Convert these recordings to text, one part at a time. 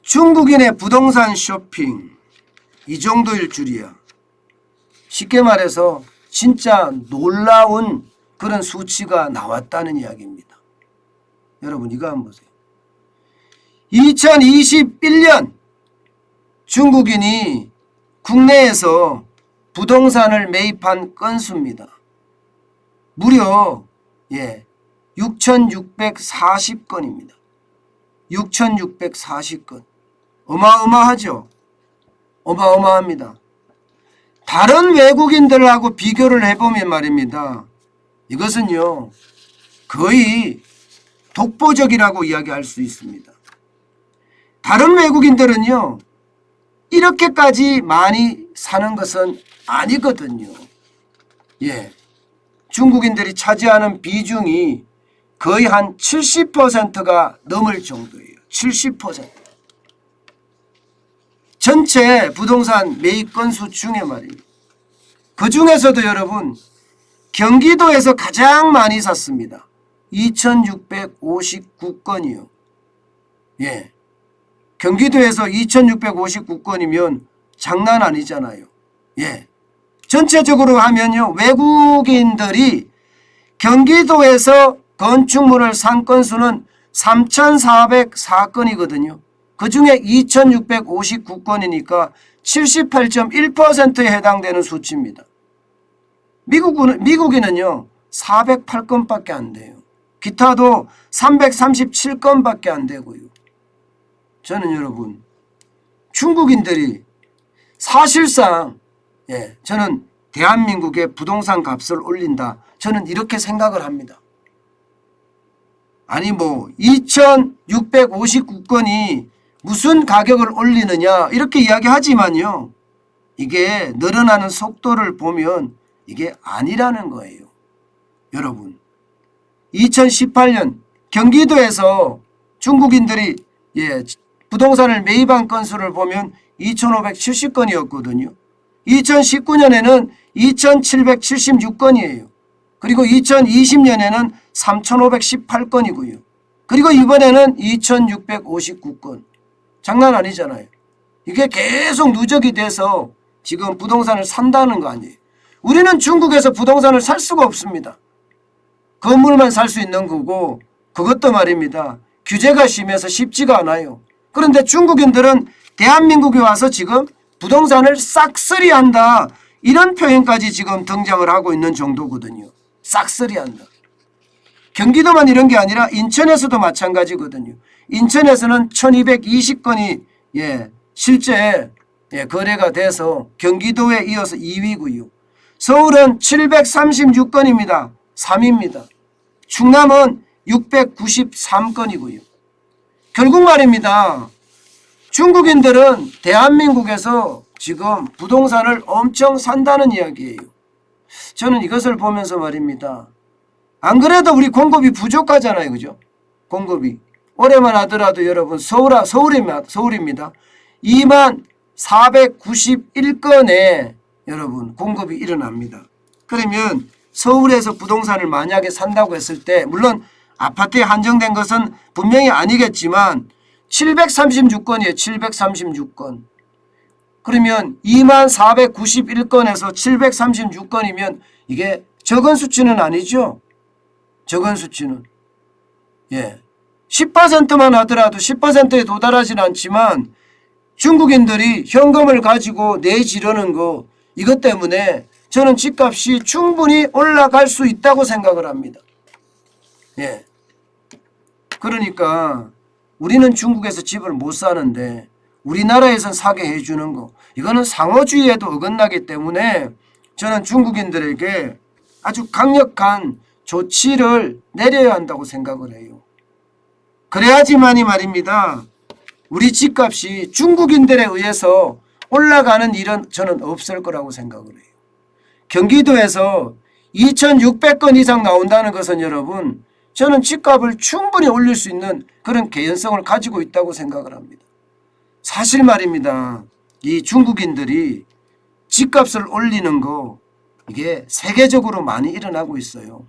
중국인의 부동산 쇼핑 이 정도일 줄이야. 쉽게 말해서 진짜 놀라운 그런 수치가 나왔다는 이야기입니다. 여러분 이거 한번 보세요. 2021년 중국인이 국내에서 부동산을 매입한 건수입니다. 무려 6,640건입니다. 6,640건. 어마어마하죠. 어마어마합니다. 다른 외국인들하고 비교를 해보면 말입니다. 이것은요 거의 독보적이라고 이야기할 수 있습니다. 다른 외국인들은요 이렇게까지 많이 사는 것은 아니거든요. 중국인들이 차지하는 비중이 거의 한 70%가 넘을 정도예요. 70%. 전체 부동산 매입 건수 중에 말입니다. 그 중에서도 여러분 경기도에서 가장 많이 샀습니다. 2,659건이요. 경기도에서 2,659건이면 장난 아니잖아요. 전체적으로 하면요 외국인들이 경기도에서 건축물을 산 건수는 3,404건이거든요. 그 중에 2,659건이니까 78.1%에 해당되는 수치입니다. 미국인은요 408건밖에 안 돼요. 기타도 337건밖에 안 되고요. 저는 여러분 중국인들이 사실상 저는 대한민국의 부동산 값을 올린다. 저는 이렇게 생각을 합니다. 아니 2,659건이 무슨 가격을 올리느냐 이렇게 이야기하지만요. 이게 늘어나는 속도를 보면 이게 아니라는 거예요. 여러분 2018년 경기도에서 중국인들이 부동산을 매입한 건수를 보면 2,570건이었거든요. 2019년에는 2,776건이에요. 그리고 2020년에는 3,518건이고요. 그리고 이번에는 2,659건. 장난 아니잖아요. 이게 계속 누적이 돼서 지금 부동산을 산다는 거 아니에요. 우리는 중국에서 부동산을 살 수가 없습니다. 건물만 살 수 있는 거고 그것도 말입니다. 규제가 심해서 쉽지가 않아요. 그런데 중국인들은 대한민국에 와서 지금 부동산을 싹쓸이한다. 이런 표현까지 지금 등장을 하고 있는 정도거든요. 싹쓸이한다. 경기도만 이런 게 아니라 인천에서도 마찬가지거든요. 인천에서는 1,220건이 실제 거래가 돼서 경기도에 이어서 2위고요. 서울은 736건입니다. 3위입니다. 충남은 693건이고요. 결국 말입니다. 중국인들은 대한민국에서 지금 부동산을 엄청 산다는 이야기예요. 저는 이것을 보면서 말입니다. 안 그래도 우리 공급이 부족하잖아요. 그죠? 공급이. 올해만 하더라도 여러분 서울입니다. 2491건에 여러분 공급이 일어납니다. 그러면 서울에서 부동산을 만약에 산다고 했을 때 물론 아파트에 한정된 것은 분명히 아니겠지만 736건이에요. 736건. 그러면 2491건에서 736건이면 이게 적은 수치는 아니죠. 적은 수치는. 10%만 하더라도 10%에 도달하지는 않지만 중국인들이 현금을 가지고 내지르는 거 이것 때문에 저는 집값이 충분히 올라갈 수 있다고 생각을 합니다. 그러니까 우리는 중국에서 집을 못 사는데 우리나라에선 사게 해주는 거 이거는 상호주의에도 어긋나기 때문에 저는 중국인들에게 아주 강력한 조치를 내려야 한다고 생각을 해요. 그래야지만이 말입니다. 우리 집값이 중국인들에 의해서 올라가는 일은 저는 없을 거라고 생각을 해요. 경기도에서 2,600건 이상 나온다는 것은 여러분 저는 집값을 충분히 올릴 수 있는 그런 개연성을 가지고 있다고 생각을 합니다. 사실 말입니다. 이 중국인들이 집값을 올리는 거 이게 세계적으로 많이 일어나고 있어요.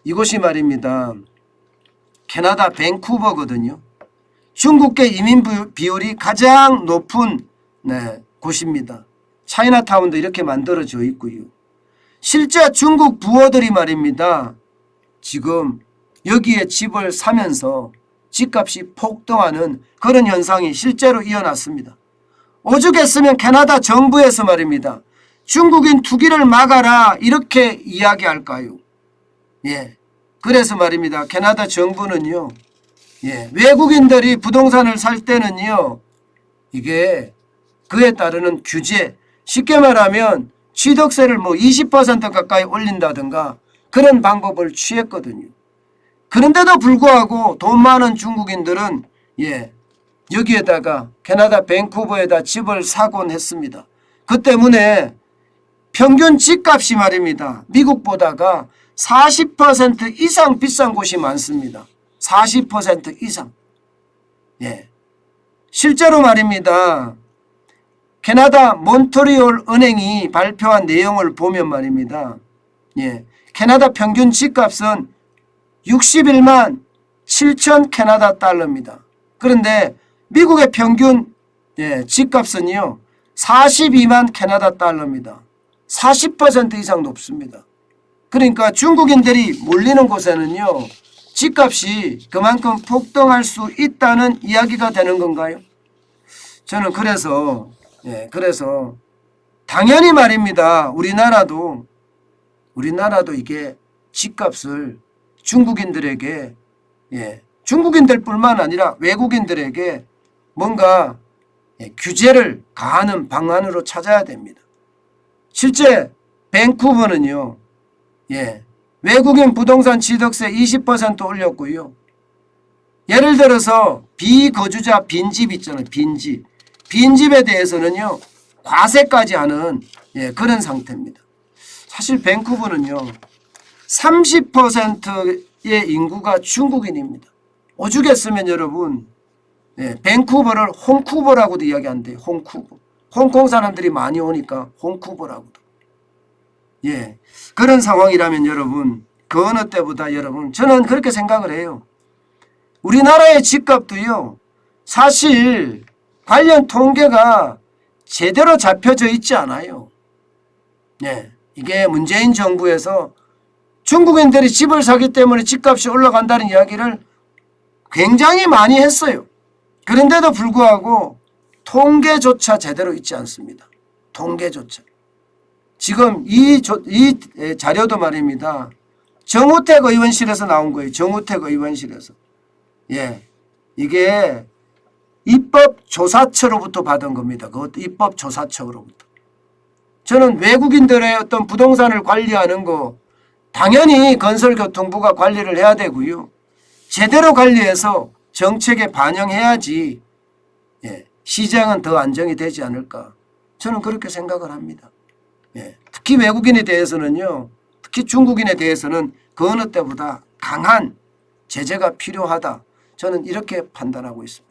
이곳이 말입니다. 캐나다 밴쿠버거든요. 중국계 이민 비율이 가장 높은 곳입니다. 차이나타운도 이렇게 만들어져 있고요. 실제 중국 부호들이 말입니다. 지금 여기에 집을 사면서 집값이 폭등하는 그런 현상이 실제로 일어났습니다. 오죽했으면 캐나다 정부에서 말입니다. 중국인 투기를 막아라 이렇게 이야기할까요? 예. 그래서 말입니다. 캐나다 정부는요. 예. 외국인들이 부동산을 살 때는요. 이게 그에 따르는 규제, 쉽게 말하면 취득세를 20% 가까이 올린다든가 그런 방법을 취했거든요. 그런데도 불구하고 돈 많은 중국인들은 여기에다가 캐나다 밴쿠버에다 집을 사곤 했습니다. 그 때문에 평균 집값이 말입니다. 미국보다가 40% 이상 비싼 곳이 많습니다. 40% 이상. 예. 실제로 말입니다. 캐나다 몬트리올 은행이 발표한 내용을 보면 말입니다. 예. 캐나다 평균 집값은 61만 7천 캐나다 달러입니다. 그런데 미국의 평균 집값은요 42만 캐나다 달러입니다. 40% 이상 높습니다. 그러니까 중국인들이 몰리는 곳에는요 집값이 그만큼 폭등할 수 있다는 이야기가 되는 건가요? 저는 그래서 당연히 말입니다. 우리나라도 이게 집값을 중국인들에게 중국인들뿐만 아니라 외국인들에게 뭔가 규제를 가하는 방안으로 찾아야 됩니다. 실제 밴쿠버는요. 외국인 부동산 취득세 20% 올렸고요. 예를 들어서 비거주자 빈집 있잖아요. 빈집에 대해서는요. 과세까지 하는 그런 상태입니다. 사실 밴쿠버는요. 30%의 인구가 중국인입니다. 오죽했으면 여러분 밴쿠버를 홍쿠버라고도 이야기한대요. 홍쿠버. 홍콩 사람들이 많이 오니까 홍쿠버라고도. 그런 상황이라면 여러분 그 어느 때보다 여러분 저는 그렇게 생각을 해요. 우리나라의 집값도요. 사실 관련 통계가 제대로 잡혀져 있지 않아요. 이게 문재인 정부에서 중국인들이 집을 사기 때문에 집값이 올라간다는 이야기를 굉장히 많이 했어요. 그런데도 불구하고 통계조차 제대로 있지 않습니다. 통계조차. 지금 이 자료도 말입니다. 정우택 의원실에서 나온 거예요. 정우택 의원실에서. 이게 입법조사처로부터 받은 겁니다. 그것도 입법조사처로부터. 저는 외국인들의 어떤 부동산을 관리하는 거 당연히 건설교통부가 관리를 해야 되고요. 제대로 관리해서 정책에 반영해야지 시장은 더 안정이 되지 않을까. 저는 그렇게 생각을 합니다. 특히 외국인에 대해서는요. 특히 중국인에 대해서는 그 어느 때보다 강한 제재가 필요하다. 저는 이렇게 판단하고 있습니다.